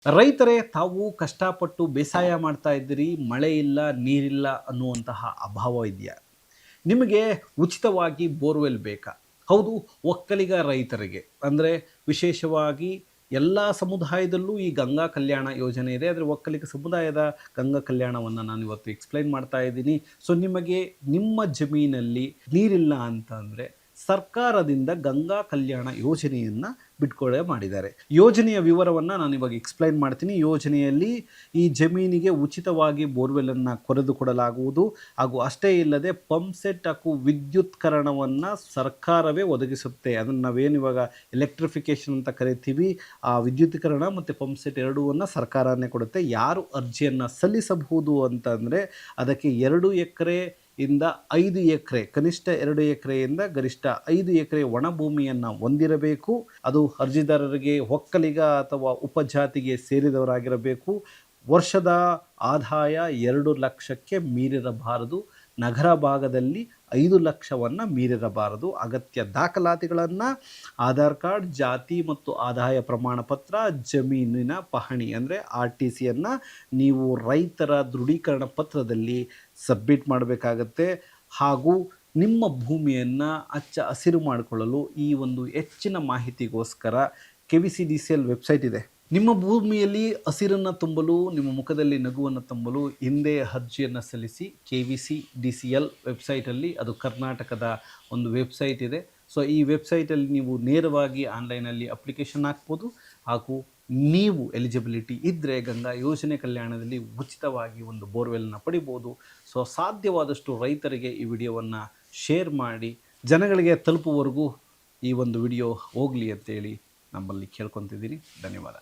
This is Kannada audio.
ರೈತರೇ, ತಾವು ಕಷ್ಟಪಟ್ಟು ಬೇಸಾಯ ಮಾಡ್ತಾ ಇದ್ದೀರಿ, ಮಳೆ ಇಲ್ಲ, ನೀರಿಲ್ಲ ಅನ್ನುವಂತಹ ಅಭಾವ ಇದೆಯಾ? ನಿಮಗೆ ಉಚಿತವಾಗಿ ಬೋರ್ವೆಲ್ ಬೇಕಾ? ಹೌದು, ಒಕ್ಕಲಿಗ ರೈತರಿಗೆ ಅಂದರೆ ವಿಶೇಷವಾಗಿ ಎಲ್ಲ ಸಮುದಾಯದಲ್ಲೂ ಈ ಗಂಗಾ ಕಲ್ಯಾಣ ಯೋಜನೆ ಇದೆ. ಆದರೆ ಒಕ್ಕಲಿಗ ಸಮುದಾಯದ ಗಂಗಾ ಕಲ್ಯಾಣವನ್ನು ನಾನು ಇವತ್ತು ಎಕ್ಸ್‌ಪ್ಲೈನ್ ಮಾಡ್ತಾ ಇದ್ದೀನಿ. ಸೊ ನಿಮಗೆ ನಿಮ್ಮ ಜಮೀನಲ್ಲಿ ನೀರಿಲ್ಲ ಅಂತ ಅಂದರೆ ಸರ್ಕಾರದಿಂದ ಗಂಗಾ ಕಲ್ಯಾಣ ಯೋಜನೆಯನ್ನು ಬಿಡುಗಡೆ ಮಾಡಿದ್ದಾರೆ. ಯೋಜನೆಯ ವಿವರವನ್ನು ನಾನು ಇವಾಗ ಎಕ್ಸ್‌ಪ್ಲೈನ್ ಮಾಡ್ತೀನಿ. ಯೋಜನೆಯಲ್ಲಿ ಈ ಜಮೀನಿಗೆ ಉಚಿತವಾಗಿ ಬೋರ್ವೆಲನ್ನು ಕೊರೆದು ಕೊಡಲಾಗುವುದು ಹಾಗೂ ಅಷ್ಟೇ ಇಲ್ಲದೆ ಪಂಪ್ ಸೆಟ್ ಹಾಗೂ ವಿದ್ಯುತ್ಕರಣವನ್ನು ಸರ್ಕಾರವೇ ಒದಗಿಸುತ್ತೆ. ಅದನ್ನು ನಾವೇನು ಇವಾಗ ಎಲೆಕ್ಟ್ರಿಫಿಕೇಷನ್ ಅಂತ ಕರಿತೀವಿ, ಆ ವಿದ್ಯುತ್ಕರಣ ಮತ್ತು ಪಂಪ್ ಸೆಟ್ ಎರಡೂವನ್ನು ಸರ್ಕಾರನೇ ಕೊಡುತ್ತೆ. ಯಾರು ಅರ್ಜಿಯನ್ನು ಸಲ್ಲಿಸಬಹುದು ಅಂತಂದರೆ ಅದಕ್ಕೆ 2 ಎಕರೆ ಇಂದ 5 ಎಕರೆ, ಕನಿಷ್ಠ 2 ಎಕರೆಯಿಂದ ಗರಿಷ್ಠ 5 ಎಕರೆ ಒಣ ಭೂಮಿಯನ್ನು ಹೊಂದಿರಬೇಕು. ಅದು ಅರ್ಜಿದಾರರಿಗೆ ಒಕ್ಕಲಿಗ ಅಥವಾ ಉಪಜಾತಿಗೆ ಸೇರಿದವರಾಗಿರಬೇಕು. ವರ್ಷದ ಆದಾಯ 2 ಲಕ್ಷಕ್ಕೆ ಮೀರಿರಬಾರದು. ನಗರ ಭಾಗದಲ್ಲಿ 5 ಲಕ್ಷವನ್ನು ಮೀರಿರಬಾರದು. ಅಗತ್ಯ ದಾಖಲಾತಿಗಳನ್ನು ಆಧಾರ್ ಕಾರ್ಡ್, ಜಾತಿ ಮತ್ತು ಆದಾಯ ಪ್ರಮಾಣ ಪತ್ರ, ಜಮೀನಿನ ಪಹಣಿ ಅಂದರೆ RTCಯನ್ನು ನೀವು ರೈತರ ದೃಢೀಕರಣ ಪತ್ರದಲ್ಲಿ ಸಬ್ಮಿಟ್ ಮಾಡಬೇಕಾಗತ್ತೆ. ಹಾಗೂ ನಿಮ್ಮ ಭೂಮಿಯನ್ನು ಹಚ್ಚ ಹಸಿರು ಮಾಡಿಕೊಳ್ಳಲು ಈ ಒಂದು ಹೆಚ್ಚಿನ ಮಾಹಿತಿಗೋಸ್ಕರ KVCDCL ವೆಬ್ಸೈಟ್ ಇದೆ. ನಿಮ್ಮ ಭೂಮಿಯಲ್ಲಿ ಹಸಿರನ್ನು ತುಂಬಲು, ನಿಮ್ಮ ಮುಖದಲ್ಲಿ ನಗುವನ್ನು ತುಂಬಲು ಹಿಂದೆ ಅರ್ಜಿಯನ್ನು ಸಲ್ಲಿಸಿ. KVCDCL ವೆಬ್ಸೈಟಲ್ಲಿ, ಅದು ಕರ್ನಾಟಕದ ಒಂದು ವೆಬ್ಸೈಟ್ ಇದೆ. ಸೊ ಈ ವೆಬ್ಸೈಟಲ್ಲಿ ನೀವು ನೇರವಾಗಿ ಆನ್ಲೈನಲ್ಲಿ ಅಪ್ಲಿಕೇಶನ್ ಹಾಕ್ಬೋದು ಹಾಗೂ ನೀವು ಎಲಿಜಿಬಿಲಿಟಿ ಇದ್ದರೆ ಗಂಗಾ ಯೋಜನೆ ಕಲ್ಯಾಣದಲ್ಲಿ ಉಚಿತವಾಗಿ ಒಂದು ಬೋರ್ವೆಲ್ನ ಪಡಿಬೋದು. ಸೊ ಸಾಧ್ಯವಾದಷ್ಟು ರೈತರಿಗೆ ಈ ವಿಡಿಯೋವನ್ನು ಶೇರ್ ಮಾಡಿ, ಜನಗಳಿಗೆ ತಲುಪುವವರೆಗೂ ಈ ಒಂದು ವಿಡಿಯೋ ಹೋಗಲಿ ಅಂತೇಳಿ ನಮ್ಮಲ್ಲಿ ಕೇಳ್ಕೊತಿದ್ದೀನಿ. ಧನ್ಯವಾದ.